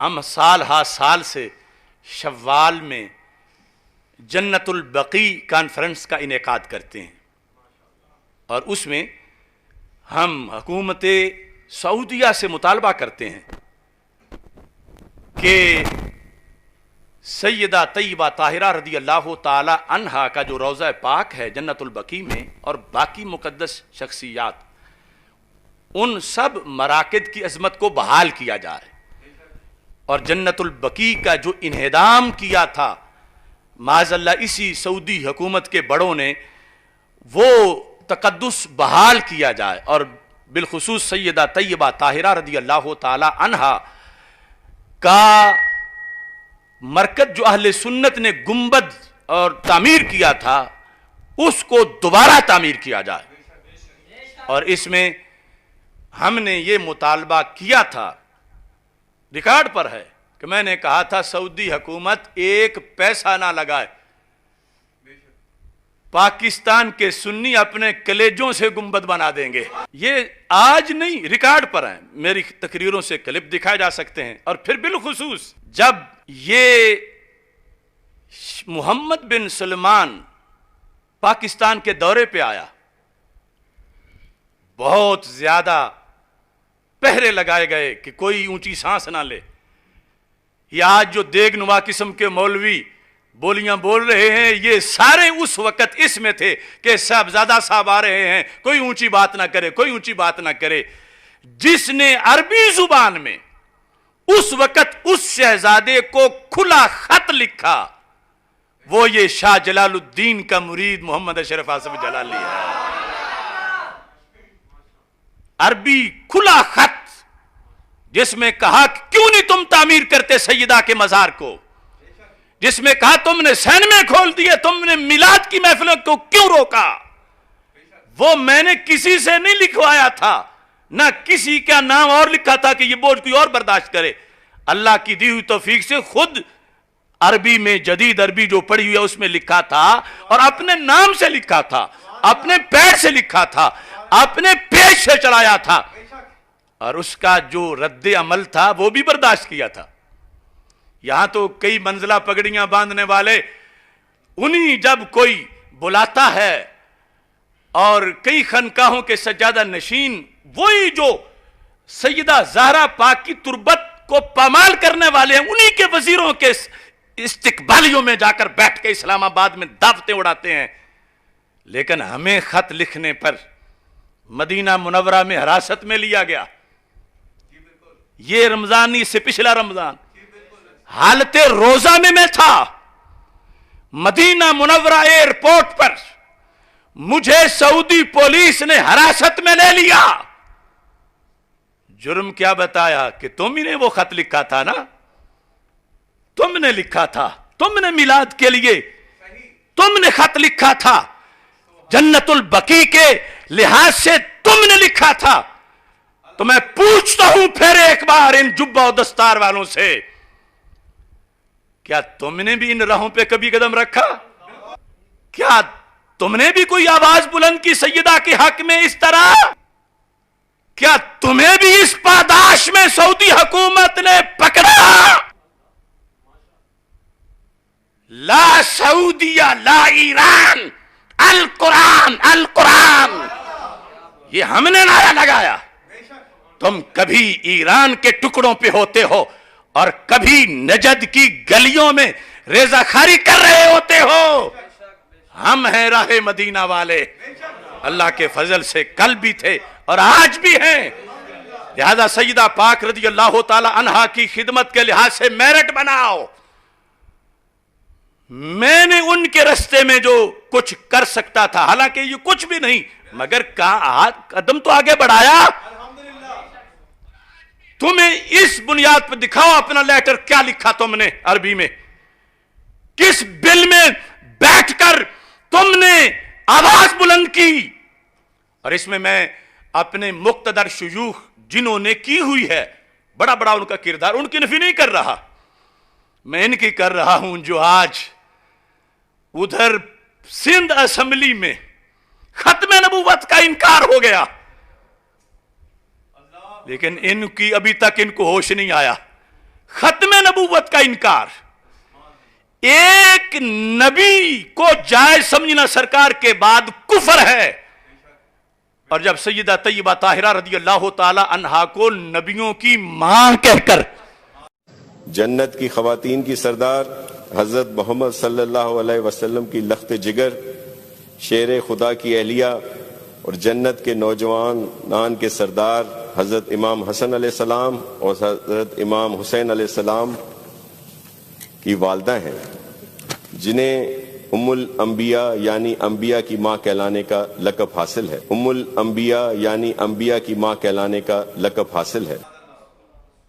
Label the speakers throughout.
Speaker 1: ہم سال ہا سال سے شوال میں جنت البقیع کانفرنس کا انعقاد کرتے ہیں، اور اس میں ہم حکومت سعودیہ سے مطالبہ کرتے ہیں کہ سیدہ طیبہ طاہرہ رضی اللہ تعالی عنہا کا جو روضہ پاک ہے جنت البقیع میں، اور باقی مقدس شخصیات، ان سب مراکز کی عظمت کو بحال کیا جائے، اور جنت البقیع کا جو انہدام کیا تھا معاذ اللہ اسی سعودی حکومت کے بڑوں نے، وہ تقدس بحال کیا جائے، اور بالخصوص سیدہ طیبہ طاہرہ رضی اللہ تعالی عنہا کا مرکز جو اہل سنت نے گنبد اور تعمیر کیا تھا اس کو دوبارہ تعمیر کیا جائے۔ اور اس میں ہم نے یہ مطالبہ کیا تھا، ریکارڈ پر ہے کہ میں نے کہا تھا سعودی حکومت ایک پیسہ نہ لگائے، پاکستان کے سنی اپنے کلیجوں سے گنبد بنا دیں گے۔ یہ آج نہیں، ریکارڈ پر ہیں، میری تقریروں سے کلپ دکھائے جا سکتے ہیں۔ اور پھر بالخصوص جب یہ محمد بن سلمان پاکستان کے دورے پہ آیا، بہت زیادہ پہرے لگائے گئے کہ کوئی اونچی سانس نہ لے۔ یہ آج جو دیگ نما قسم کے مولوی بولیاں بول رہے ہیں، یہ سارے اس وقت اس میں تھے کہ صاحبزادہ صاحب آ رہے ہیں، کوئی اونچی بات نہ کرے، کوئی اونچی بات نہ کرے۔ جس نے عربی زبان میں اس وقت اس شہزادے کو کھلا خط لکھا، وہ یہ شاہ جلال الدین کا مرید محمد اشرف آصف جلالی ہے۔ عربی کھلا خط جس میں کہا کہ کیوں نہیں تم تعمیر کرتے سیدہ کے مزار کو، جس میں کہا تم نے سینمے کھول دیے، تم نے میلاد کی محفلوں کو کیوں روکا۔ وہ میں نے کسی سے نہیں لکھوایا تھا، نہ کسی کا نام اور لکھا تھا کہ یہ بوجھ کوئی اور برداشت کرے۔ اللہ کی دی ہوئی توفیق سے خود عربی میں، جدید عربی جو پڑھی ہوئی ہے اس میں لکھا تھا، اور اپنے نام سے لکھا تھا، اپنے پیر سے لکھا تھا، اپنے پیج سے چڑھایا تھا، اور اس کا جو رد عمل تھا وہ بھی برداشت کیا تھا۔ یہاں تو کئی منزلہ پگڑیاں باندھنے والے، انہی جب کوئی بلاتا ہے، اور کئی خانقاہوں کے سجادہ نشین وہی جو سیدہ زہرا پاک کی تربت کو پامال کرنے والے ہیں، انہی کے وزیروں کے استقبالیوں میں جا کر بیٹھ کے اسلام آباد میں دعوتیں اڑاتے ہیں۔ لیکن ہمیں خط لکھنے پر مدینہ منورہ میں حراست میں لیا گیا، یہ رمضان نہیں، اس سے پچھلا رمضان، حالت روزہ میں تھا، مدینہ منورہ ایئرپورٹ پر مجھے سعودی پولیس نے حراست میں لے لیا۔ جرم کیا بتایا کہ تم ہی نے وہ خط لکھا تھا نا، تم نے لکھا تھا، تم نے میلاد کے لیے تم نے خط لکھا تھا، جنت البقیع کے لحاظ سے تم نے لکھا تھا۔ تو میں پوچھتا ہوں پھر ایک بار ان جبہ و دستار والوں سے، کیا تم نے بھی ان راہوں پہ کبھی قدم رکھا؟ کیا تم نے بھی کوئی آواز بلند کی سیدہ کے حق میں اس طرح؟ کیا تمہیں بھی اس پاداش میں سعودی حکومت نے پکڑا؟ لا سعودیہ لا ایران، القرآن القرآن، یہ ہم نے نعرہ لگایا۔ تم کبھی ایران کے ٹکڑوں پہ ہوتے ہو، اور کبھی نجد کی گلیوں میں ریزہ خاری کر رہے ہوتے ہو۔ ہم ہیں راہ مدینہ والے، اللہ کے فضل سے کل بھی تھے اور آج بھی ہیں۔ لہذا سیدہ پاک رضی اللہ تعالی عنہا کی خدمت کے لحاظ سے میرٹ بناؤ۔ میں نے ان کے رستے میں جو کچھ کر سکتا تھا، حالانکہ یہ کچھ بھی نہیں، مگر قدم تو آگے بڑھایا۔ تمہیں اس بنیاد پر دکھاؤ اپنا لیٹر کیا لکھا تم نے عربی میں، کس بل میں بیٹھ کر تم نے آواز بلند کی۔ اور اس میں اپنے مقتدر شیوخ جنہوں نے کی ہوئی ہے، بڑا بڑا ان کا کردار، ان کی نفی نہیں کر رہا، میں ان کی کر رہا ہوں جو آج ادھر سندھ اسمبلی میں ختم نبوت کا انکار ہو گیا، لیکن ان کی ابھی تک ان کو ہوش نہیں آیا۔ ختم نبوت کا انکار، ایک نبی کو جائز سمجھنا سرکار کے بعد کفر ہے. اور جب سیدہ طیبہ طاہرہ رضی اللہ تعالی عنہا کو نبیوں کی ماں کہہ کر
Speaker 2: جنت کی خواتین کی سردار حضرت محمد صلی اللہ علیہ وسلم کی لخت جگر، شیر خدا کی اہلیہ اور جنت کے نوجوانان کے سردار حضرت امام حسن علیہ السلام اور حضرت امام حسین علیہ السلام کی والدہ ہیں، جنہیں ام الانبیاء یعنی انبیاء کی ماں کہلانے کا لقب حاصل ہے. ام الانبیاء یعنی انبیاء کی ماں کہلانے کا لقب حاصل ہے.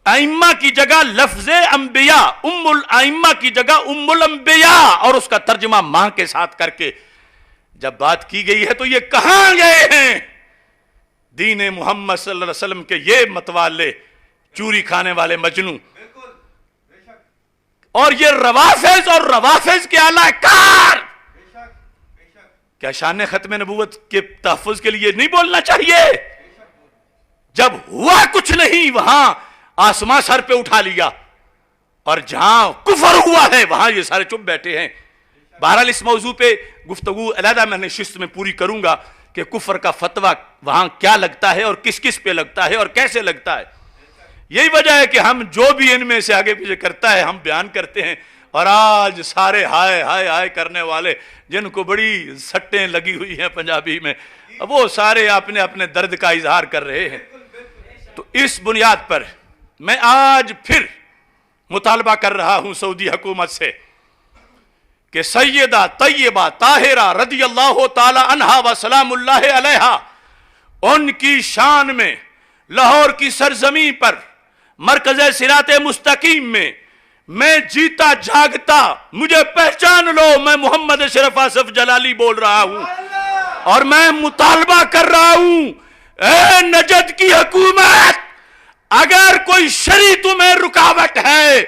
Speaker 1: ائمہ کی جگہ لفظ انبیاء، ام الائمہ کی جگہ ام الانبیاء، اور اس کا ترجمہ ماں کے ساتھ کر کے جب بات کی گئی ہے تو یہ کہاں گئے ہیں دین محمد صلی اللہ علیہ وسلم کے یہ متوالے، چوری کھانے والے مجنوں، اور یہ روافظ اور روافظ کے اعلی کار. کیا شان ختم نبوت کے تحفظ کے لیے نہیں بولنا چاہیے؟ جب ہوا کچھ نہیں وہاں آسمان سر پہ اٹھا لیا، اور جہاں کفر ہوا ہے وہاں یہ سارے چپ بیٹھے ہیں. بہرحال اس موضوع پہ گفتگو علیحدہ میں نشست میں پوری کروں گا کہ کفر کا فتویٰ وہاں کیا لگتا ہے اور کس کس پہ لگتا ہے اور کیسے لگتا ہے. یہی وجہ ہے کہ ہم جو بھی ان میں سے آگے پیچھے کرتا ہے ہم بیان کرتے ہیں، اور آج سارے ہائے ہائے ہائے کرنے والے جن کو بڑی سٹیں لگی ہوئی ہیں پنجابی میں، وہ سارے اپنے اپنے درد کا اظہار کر رہے ہیں. تو اس بنیاد پر میں آج پھر مطالبہ کر رہا ہوں سعودی حکومت سے کہ سیدہ طیبہ طاہرہ رضی اللہ تعالی عنہا و سلام اللہ علیہا، ان کی شان میں لاہور کی سرزمین پر مرکز صراط مستقیم میں جیتا جاگتا، مجھے پہچان لو، میں محمد اشرف آصف جلالی بول رہا ہوں، اور میں مطالبہ کر رہا ہوں اے نجد کی حکومت، اگر کوئی شرعی تمہیں رکاوٹ ہے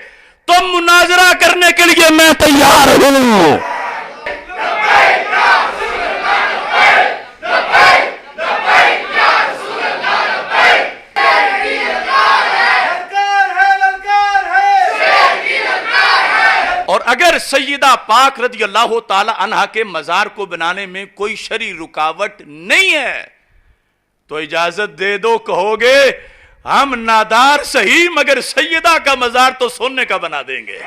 Speaker 1: تو مناظرہ کرنے کے لیے میں تیار ہوں. اور اگر سیدہ پاک رضی اللہ تعالی عنہا کے مزار کو بنانے میں کوئی شرعی رکاوٹ نہیں ہے تو اجازت دے دو، کہو گے ہم نادار صحیح مگر سیدہ کا مزار تو سونے کا بنا دیں گے.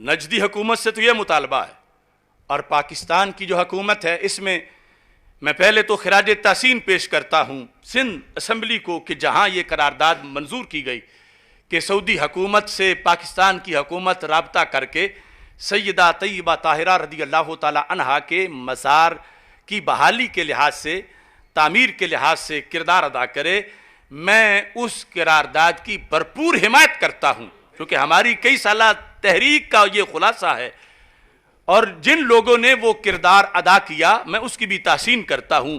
Speaker 1: نجدی حکومت سے تو یہ مطالبہ ہے، اور پاکستان کی جو حکومت ہے اس میں میں پہلے تو خراج تحسین پیش کرتا ہوں سندھ اسمبلی کو کہ جہاں یہ قرارداد منظور کی گئی کہ سعودی حکومت سے پاکستان کی حکومت رابطہ کر کے سیدہ طیبہ طاہرہ رضی اللہ تعالی عنہا کے مزار کی بحالی کے لحاظ سے، تعمیر کے لحاظ سے کردار ادا کرے. میں اس قرارداد کی بھرپور حمایت کرتا ہوں کیونکہ ہماری کئی سالہ تحریک کا یہ خلاصہ ہے، اور جن لوگوں نے وہ کردار ادا کیا میں اس کی بھی تحسین کرتا ہوں.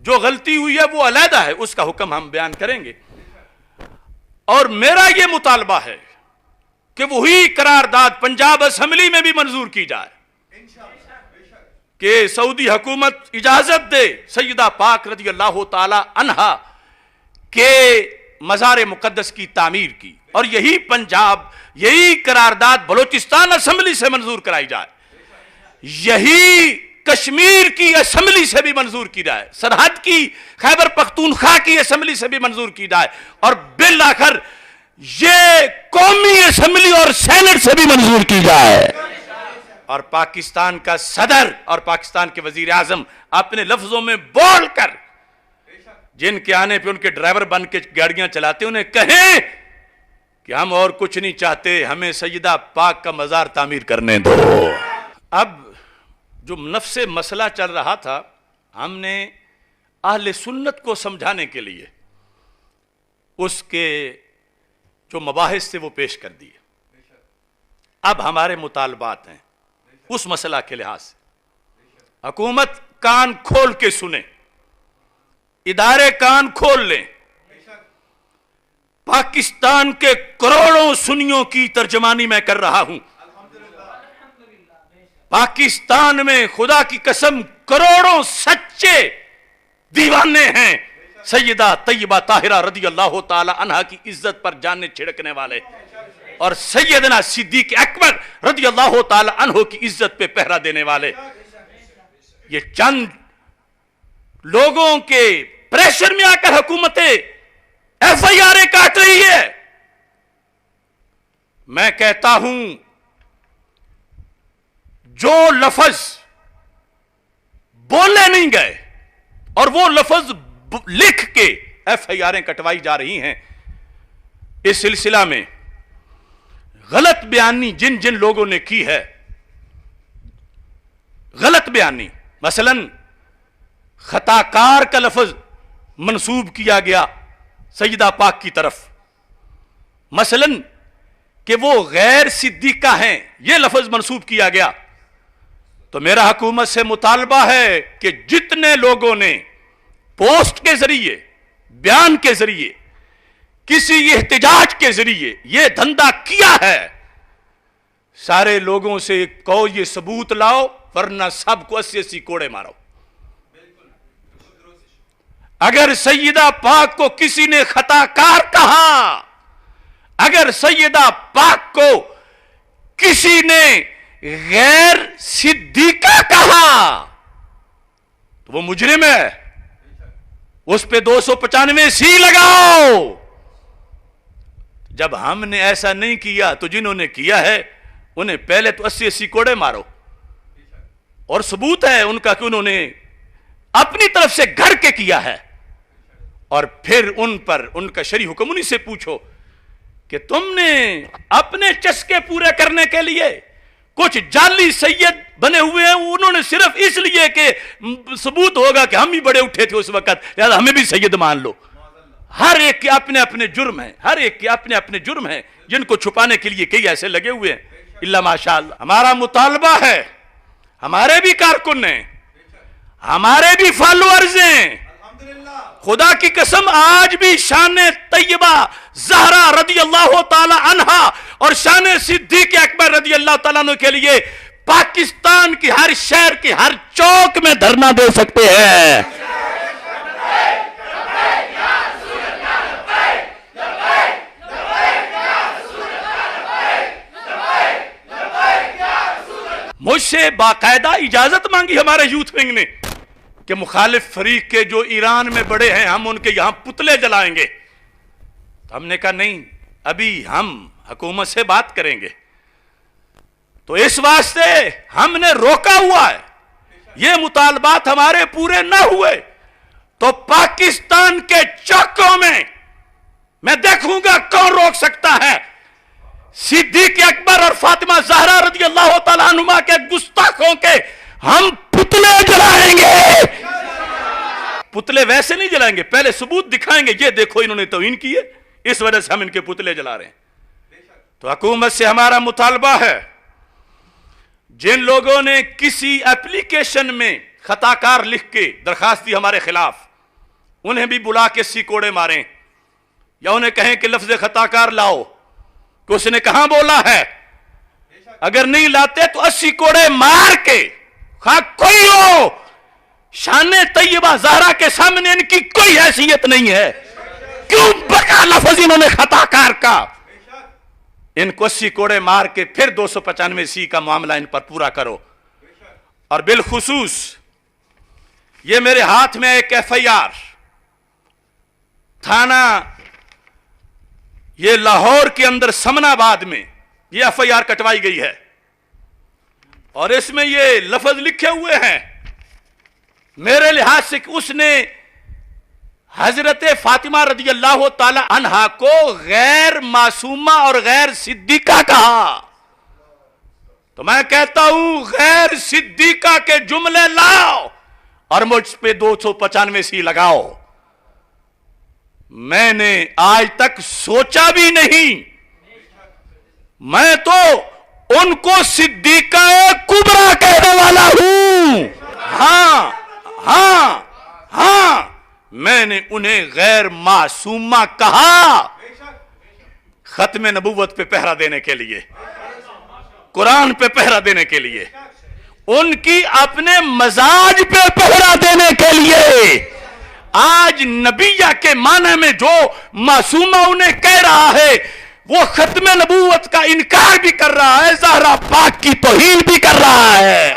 Speaker 1: جو غلطی ہوئی ہے وہ علیحدہ ہے، اس کا حکم ہم بیان کریں گے. اور میرا یہ مطالبہ ہے کہ وہی قرارداد پنجاب اسمبلی میں بھی منظور کی جائے کہ سعودی حکومت اجازت دے سیدہ پاک رضی اللہ تعالی عنہا کے مزار مقدس کی تعمیر کی، اور یہی پنجاب، یہی قرارداد بلوچستان اسمبلی سے منظور کرائی جائے، یہی کشمیر کی اسمبلی سے بھی منظور کی جائے، سرحد کی خیبر پختونخوا کی اسمبلی سے بھی منظور کی جائے، اور بالآخر یہ قومی اسمبلی اور سینٹ سے بھی منظور کی جائے. اور پاکستان کا صدر اور پاکستان کے وزیر اعظم اپنے لفظوں میں بول کر جن کے آنے پہ ان کے ڈرائیور بن کے گاڑیاں چلاتے انہیں کہیں کہ ہم اور کچھ نہیں چاہتے، ہمیں سیدہ پاک کا مزار تعمیر کرنے دو. اب جو نفس مسئلہ چل رہا تھا ہم نے اہل سنت کو سمجھانے کے لیے اس کے جو مباحث تھے وہ پیش کر دیے. اب ہمارے مطالبات ہیں اس مسئلہ کے لحاظ سے، حکومت کان کھول کے سنیں، ادارے کان کھول لیں. پاکستان کے کروڑوں سنیوں کی ترجمانی میں کر رہا ہوں. پاکستان میں خدا کی قسم کروڑوں سچے دیوانے ہیں سیدہ طیبہ طاہرہ رضی اللہ تعالی عنہا کی عزت پر جانیں چھڑکنے والے. اور سیدنا صدیق اکبر رضی اللہ تعالی عنہ کی عزت پہ پہرا دینے والے. یہ چند لوگوں کے پریشر میں آ کر حکومتیں ایف آئی آر کاٹ رہی ہے. میں کہتا ہوں جو لفظ بولے نہیں گئے اور وہ لفظ لکھ کے ایف آئی آریں کٹوائی جا رہی ہیں، اس سلسلہ میں غلط بیانی جن جن لوگوں نے کی ہے، غلط بیانی، مثلا خطا کار کا لفظ منسوب کیا گیا سیدہ پاک کی طرف، مثلا کہ وہ غیر صدیقہ ہیں یہ لفظ منسوب کیا گیا. تو میرا حکومت سے مطالبہ ہے کہ جتنے لوگوں نے پوسٹ کے ذریعے، بیان کے ذریعے، کسی احتجاج کے ذریعے یہ دھندا کیا ہے، سارے لوگوں سے کہو یہ ثبوت لاؤ ورنہ سب کو 80 کوڑے مارو. اگر سیدہ پاک کو کسی نے خطا کار کہا، اگر سیدہ پاک کو کسی نے غیر صدیقہ کہا تو وہ مجرم ہے، اس پہ 295 سی لگاؤ. جب ہم نے ایسا نہیں کیا تو جنہوں نے کیا ہے انہیں پہلے تو 80 کوڑے مارو، اور ثبوت ہے ان کا کہ انہوں نے اپنی طرف سے گھڑ کے کیا ہے، اور پھر ان پر ان کا شرعی حکم انہی سے پوچھو کہ تم نے اپنے چسکے پورے کرنے کے لیے کچھ جعلی سید بنے ہوئے ہیں، انہوں نے صرف اس لیے کہ ثبوت ہوگا کہ ہم ہی بڑے اٹھے تھے اس وقت لہذا ہمیں بھی سید مان لو. ہر ایک کے اپنے اپنے جرم ہیں، ہر ایک کے اپنے اپنے جرم ہیں جن کو چھپانے کے لیے کئی ایسے لگے ہوئے ہیں. اللہ ماشاءاللہ ہمارا مطالبہ ہے، ہمارے بھی کارکن ہیں، ہمارے بھی فالوورز ہیں، خدا کی قسم آج بھی شان طیبہ زہرا رضی اللہ تعالی عنہا اور شان صدیق اکبر رضی اللہ تعالیٰ عنہ کے لیے پاکستان کی ہر شہر کی ہر چوک میں دھرنا دے سکتے ہیں. مجھ سے باقاعدہ اجازت مانگی ہمارے یوتھ ونگ نے کہ مخالف فریق کے جو ایران میں بڑے ہیں ہم ان کے یہاں پتلے جلائیں گے. تو ہم نے کہا نہیں، ابھی ہم حکومت سے بات کریں گے. تو اس واسطے ہم نے روکا ہوا ہے، یہ مطالبات ہمارے پورے نہ ہوئے تو پاکستان کے چوکوں میں دیکھوں گا کون روک سکتا ہے صدیق اکبر اور فاطمہ زہرا رضی اللہ تعالیٰ عنہما کے گستاخوں کے ہم پتلے جلائیں گے. پتلے ویسے نہیں جلائیں گے، پہلے ثبوت دکھائیں گے یہ دیکھو انہوں نے توہین کی ہے، اس وجہ سے ہم ان کے پتلے جلا رہے ہیں. تو حکومت سے ہمارا مطالبہ ہے جن لوگوں نے کسی اپلیکیشن میں خطا کار لکھ کے درخواست دی ہمارے خلاف انہیں بھی بلا کے 80 کوڑے ماریں، یا انہیں کہیں کہ لفظ خطا کار لاؤ کہ اس نے کہاں بولا ہے، اگر نہیں لاتے تو 80 کوڑے مار کے خواہ کوئی ہو، شان طیبہ زہرا کے سامنے ان کی کوئی حیثیت نہیں ہے. کیوں بکا لفظ انہوں نے خطا کار کا، ان کو 80 کوڑے مار کے پھر 295 سی کا معاملہ ان پر پورا کرو. اور بالخصوص یہ میرے ہاتھ میں ایک ایف آئی آر تھانہ یہ لاہور کے اندر سمن آباد میں یہ ایف آئی آر کٹوائی گئی ہے، اور اس میں یہ لفظ لکھے ہوئے ہیں میرے لحاظ سے کہ اس نے حضرت فاطمہ رضی اللہ تعالی عنہا کو غیر معصومہ اور غیر صدیقہ کہا. تو میں کہتا ہوں غیر صدیقہ کے جملے لاؤ اور مجھ پہ 295 سی لگاؤ. میں نے آج تک سوچا بھی نہیں، میں تو ان کو صدیقہ کبریٰ کہنے والا ہوں. ہاں ہاں ہاں میں نے انہیں غیر معصومہ کہا ختم نبوت پہ پہرا دینے کے لیے، قرآن پہ پہرا دینے کے لیے، ان کی اپنے مزاج پہ پہرا دینے کے لیے. آج نبیہ کے معنی میں جو معصومہ انہیں کہہ رہا ہے وہ ختم نبوت کا انکار بھی کر رہا ہے، زہرا پاک کی توہین بھی کر رہا ہے۔